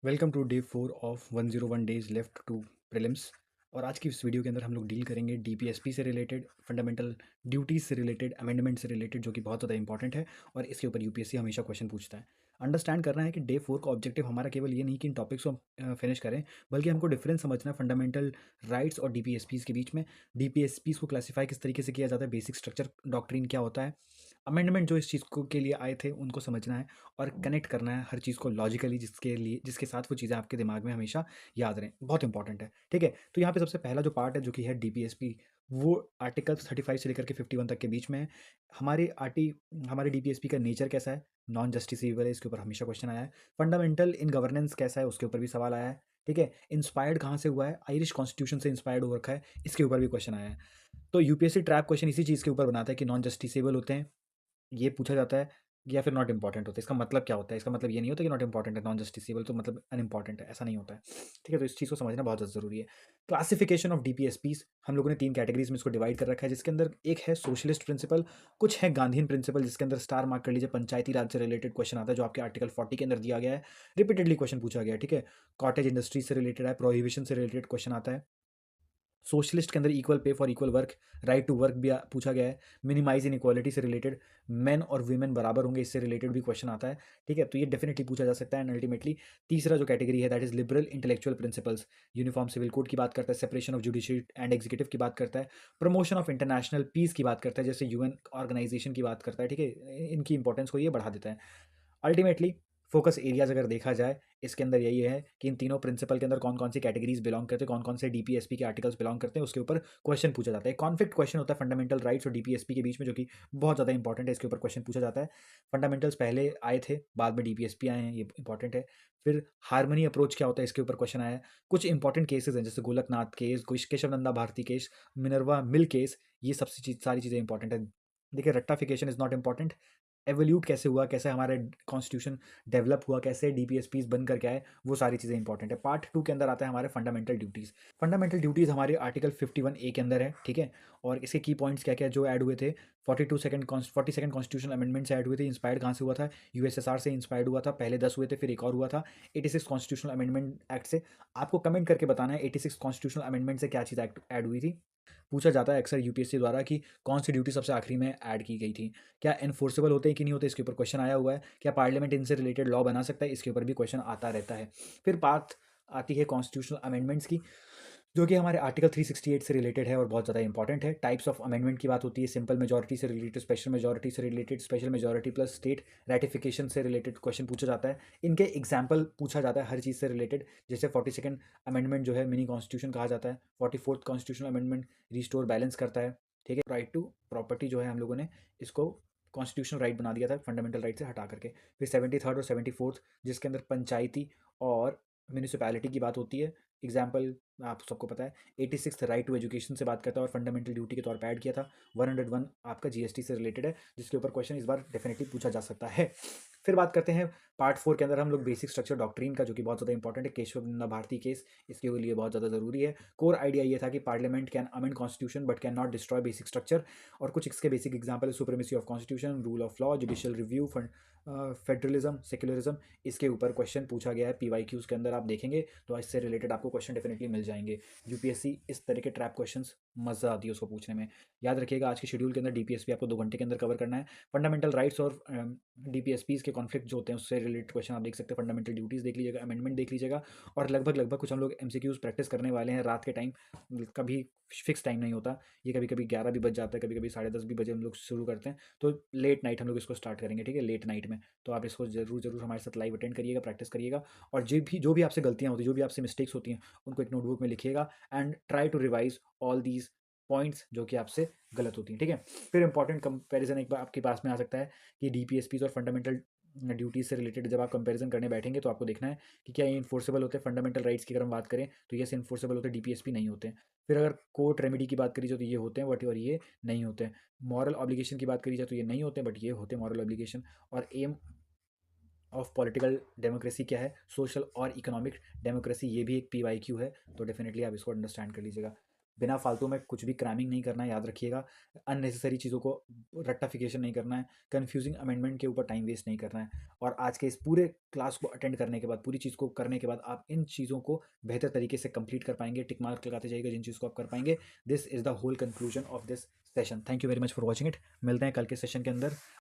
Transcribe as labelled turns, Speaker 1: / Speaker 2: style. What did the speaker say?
Speaker 1: Welcome to day 4 of 101 days left to prelims. और आज की इस वीडियो के अंदर हम लोग डील करेंगे डीपीएसपी से रिलेटेड, फंडामेंटल ड्यूटीज से रिलेटेड, अमेंडमेंट से रिलेटेड, जो कि बहुत ज़्यादा इंपॉर्टेंट है और इसके ऊपर यूपीएससी हमेशा क्वेश्चन पूछता है। अंडरस्टैंड करना है कि डे 4 का ऑब्जेक्टिव हमारा केवल ये नहीं कि इन टॉपिक्स को हम फिनिश करें, बल्कि हमको डिफरेंस समझना है फंडामेंटल राइट्स और डीपीएसपीज़ के बीच में। डीपीएसपीज़ को क्लासीफाई किस तरीके से किया जाता है, बेसिक स्ट्रक्चर डॉक्ट्रिन क्या होता है, अमेंडमेंट जो इस चीज़ को के लिए आए थे उनको समझना है और कनेक्ट करना है हर चीज़ को लॉजिकली, जिसके साथ वो चीज़ें आपके दिमाग में हमेशा याद रहें। बहुत इंपॉर्टेंट है, ठीक है। तो यहाँ पे सबसे पहला जो पार्ट है जो कि है डीपीएसपी, वो आर्टिकल 35 से लेकर के 51 तक के बीच में है। हमारे आरटी हमारे डीपीएसपी का नेचर कैसा है, नॉन जस्टिसेबल है, इसके ऊपर हमेशा क्वेश्चन आया है। फंडामेंटल इन गवर्नेंस कैसा है, उसके ऊपर भी सवाल आया है, ठीक है। इंस्पायर्ड कहाँ से हुआ है, आयरिश कॉन्स्टिट्यूशन से इंस्पायर्ड हो रखा है, इसके ऊपर भी क्वेश्चन आया है। तो यूपीएससी ट्रैप क्वेश्चन इसी चीज़ के ऊपर बनाता है कि नॉन जस्टिसेबल होते हैं, ये पूछा जाता है, या फिर नॉट इम्पॉर्टेंट होता है। इसका मतलब क्या होता है? इसका मतलब ये नहीं होता कि नॉट इम्पॉर्टेंट है, नॉन जस्टिसेबल तो मतलब अनइम्पॉर्टेंट है, ऐसा नहीं होता है। ठीक है, तो इस चीज़ को समझना बहुत ज़्यादा ज़रूरी है। क्लासिफिकेशन ऑफ डीपीएसपीज हम लोगों ने 3 कैटेगरीज में इसको डिवाइड कर रखा है, जिसके अंदर एक है सोशलिस्ट प्रिंसिपल, कुछ है गांधीन प्रिंसिपल, जिसके अंदर स्टार मार्क कर लीजिए, पंचायती राज से रिलेटेड क्वेश्चन आता है जो आपके आर्टिकल 40 के अंदर दिया गया है, रिपीटेडली क्वेश्चन पूछा गया है, ठीक है। कॉटेज इंडस्ट्री से रिलेटेड है, प्रोहिबिशन से रिलेटेड क्वेश्चन आता है। सोशलिस्ट के अंदर equal pay for equal work, right to work भी पूछा गया है। मिनिमाइज इन इक्वालिटी से रिलेटेड, मेन और वीमेन बराबर होंगे, इससे रिलेटेड भी क्वेश्चन आता है, ठीक है। तो ये डेफिनेटली पूछा जा सकता है। एंड अल्टीमेटली तीसरा जो कैटेगरी है that is liberal intellectual principles, uniform civil code की बात करता है, separation of judiciary and executive की बात करता है, प्रमोशन ऑफ इंटरनेशनल पीस की बात करता है, जैसे यूएन ऑर्गेनाइजेशन की बात करता है, ठीक है। इनकी इंपॉर्टेंस को ये बढ़ा देता है। अल्टीमेटली फोकस एरियाज अगर देखा जाए, इसके अंदर यही है कि इन तीनों प्रिंसिपल के अंदर कौन कौन सी कैटेगरीज बिलोंग करते हैं, कौन कौन से डीपीएसपी के आर्टिकल्स बिलोंग करते हैं, उसके ऊपर क्वेश्चन पूछा जाता है। कॉन्फ्लिक्ट क्वेश्चन होता है फंडामेंटल राइट्स और डीपीएसपी के बीच में, जो कि बहुत ज़्यादा इंपॉर्टेंट है, इसके ऊपर क्वेश्चन पूछा जाता है। फंडामेंटल्स पहले आए थे, बाद में डीपीएसपी आए हैं, ये इंपॉर्टेंट है। फिर हारमनी अप्रोच क्या होता है, इसके ऊपर क्वेश्चन आया है। कुछ इंपॉर्टेंट केसेस हैं जैसे Golaknath case, Kesavananda Bharati case, Minerva Mill case, ये सारी चीज़ें इंपॉर्टेंट है। देखिए, रट्टाफिकेशन इज नॉट इंपॉर्टेंट। एवोल्यूट कैसे हुआ, कैसे हमारे कॉन्स्टिट्यूशन डेवलप हुआ, कैसे डीपीएसपीज बन करके आए, वो सारी चीज़ें इंपॉर्टेंट है। पार्ट 2 के अंदर आता है हमारे फंडामेंटल ड्यूटीज़। फंडामेंटल ड्यूटीज़ हमारे आर्टिकल 51A के अंदर है, ठीक है। और इसके की पॉइंट्स क्या क्या जो ऐड हुए थे, 42nd कॉन्स्टिट्यूशनल अमेंडमेंट से ऐड हुए थे। इंस्पायर्ड कहाँ से हुआ था, यूएसएसआर से इंस्पायर्ड हुआ था, पहले 10 हुए थे, फिर एक और हुआ था 86 कॉन्स्टिट्यूशनल अमेंडमेंट एक्ट से। आपको कमेंट करके बताना है 86 कॉन्स्टिट्यूशनल अमेंडमेंट से क्या चीज़ ऐड हुई थी। पूछा जाता है अक्सर यूपीएससी द्वारा कि कौन सी ड्यूटी सबसे आखिरी में ऐड की गई थी, क्या एनफोर्सेबल होते हैं कि नहीं होते, इसके ऊपर क्वेश्चन आया हुआ है। क्या पार्लियामेंट इनसे रिलेटेड लॉ बना सकता है, इसके ऊपर भी क्वेश्चन आता रहता है। फिर बात आती है कॉन्स्टिट्यूशनल अमेंडमेंट्स की, जो कि हमारे आर्टिकल 368 से रिलेटेड है और बहुत ज़्यादा इंपॉर्टेंट है। टाइप्स ऑफ अमेंडमेंट की बात होती है, सिंपल मेजॉरिटी से रिलेटेड, स्पेशल मेजॉरिटी से related, special majority plus state ratification से रिलेटेड क्वेश्चन पूछा जाता है। इनके एग्जाम्पल पूछा जाता है हर चीज़ से रिलेटेड। जैसे 42nd अमेंडमेंट जो है मिनी कॉन्स्टिट्यूशन कहा जाता है, 44th constitutional amendment restore balance करता है, ठीक है। राइट टू प्रॉपर्टी जो है हम लोगों ने इसको कॉन्स्टिट्यूशनल राइट बना दिया था फंडामेंटल राइट से हटा करके। फिर 73rd और 74th, जिसके अंदर पंचायती और म्यूनिसिपैलिटी की बात होती है। एग्जाम्पल आप सबको पता है। 86 राइट टू एजुकेशन से बात करता है और फंडामेंटल ड्यूटी के तौर पर ऐड किया था। 101 आपका जीएसटी से रिलेटेड है, जिसके ऊपर क्वेश्चन इस बार डेफिनेटली पूछा जा सकता है। फिर बात करते हैं पार्ट 4 के अंदर हम लोग बेसिक स्ट्रक्चर डॉक्ट्रिन का, जो कि बहुत ज़्यादा इंपॉर्टेंट है। केशव नंदा भारती केस इसके लिए बहुत ज़्यादा ज़रूरी है। कोर आइडिया ये था कि parliament can amend constitution but can not destroy basic structure. और कुछ इसके बेसिक एग्जाम्पल है, supremacy of constitution, rule of law, judicial review, federalism, secularism, इसके ऊपर क्वेश्चन पूछा गया है। पीवाईक्यूज़ के अंदर आप देखेंगे तो इससे रिलेटेड आपको क्वेश्चन डेफिनेटली मिल जाएंगे। यूपीएससी इस तरह के ट्रैप क्वेश्चंस मज़ा आती है उसको पूछने में। याद रखिएगा, आज के शेड्यूल के अंदर डीपीएसपी आपको 2 घंटे के अंदर कवर करना है। फंडामेंटल राइट्स और डीपीएसपीज के कॉन्फ्लिक्ट जो होते हैं उससे रिलेटेड क्वेश्चन आप देख सकते हैं। फंडामेंटल ड्यूटीज़ देख लीजिएगा, अमेंडमेंट देख लीजिएगा, और लगभग लगभग कुछ हम लोग एमसीक्यूज़ प्रैक्टिस करने वाले हैं रात के टाइम। कभी फिक्स टाइम नहीं होता, ये कभी कभी 11 भी बज जाता है, कभी कभी 10:30 भी बजे हम लोग शुरू करते हैं। तो लेट नाइट हम लोग इसको स्टार्ट करेंगे, ठीक है, लेट नाइट में। तो आप इसको जरूर जरूर हमारे साथ लाइव अटेंड करिएगा, प्रैक्टिस करिएगा। और जो भी आपसे गलतियाँ होती हैं, जो भी आपसे मिस्टेक्स होती हैं, उनको एक नोटबुक में लिखिएगा and try to revise all these points जो कि आपसे गलत होती हैं, ठीक है। फिर इंपॉर्टेंट कंपैरिजन एक बार आपके पास में आ सकता है कि डीपीएसपीज और फंडामेंटल ड्यूटीज से रिलेटेड जब आप कंपैरिजन करने बैठेंगे तो आपको देखना है कि क्या ये इन्फोर्सेबल होते हैं। फंडामेंटल राइट्स की अगर हम बात करें तो ये इन्फोर्सेबल होते हैं, डीपीएसपी नहीं होते हैं। फिर अगर कोर्ट रेमेडी की बात करी जाए तो ये होते हैं बट, और ये नहीं होते हैं। मॉरल ऑब्लिगेशन की बात करी जाए तो ये नहीं होते बट ये होते हैं मॉरल ऑब्लिगेशन। और एम ऑफ पॉलिटिकल डेमोक्रेसी क्या है, सोशल और इकोनॉमिक डेमोक्रेसी, ये भी एक पीवाईक्यू है। तो डेफिनेटली आप इसको अंडरस्टैंड कर लीजिएगा। बिना फालतू में कुछ भी क्रैमिंग नहीं करना है, याद रखिएगा। अननेसेसरी चीज़ों को रट्टाफिकेशन नहीं करना है, कन्फ्यूजिंग अमेंडमेंट के ऊपर टाइम वेस्ट नहीं करना है। और आज के इस पूरे क्लास को अटेंड करने के बाद, पूरी चीज़ को करने के बाद, आप इन चीज़ों को बेहतर तरीके से कंप्लीट कर पाएंगे। टिक मार्क लगाते जाइएगा जिन चीज़ को आप कर पाएंगे। This is the whole conclusion of this session. Thank you very much for watching it. मिलते हैं कल के सेशन के अंदर।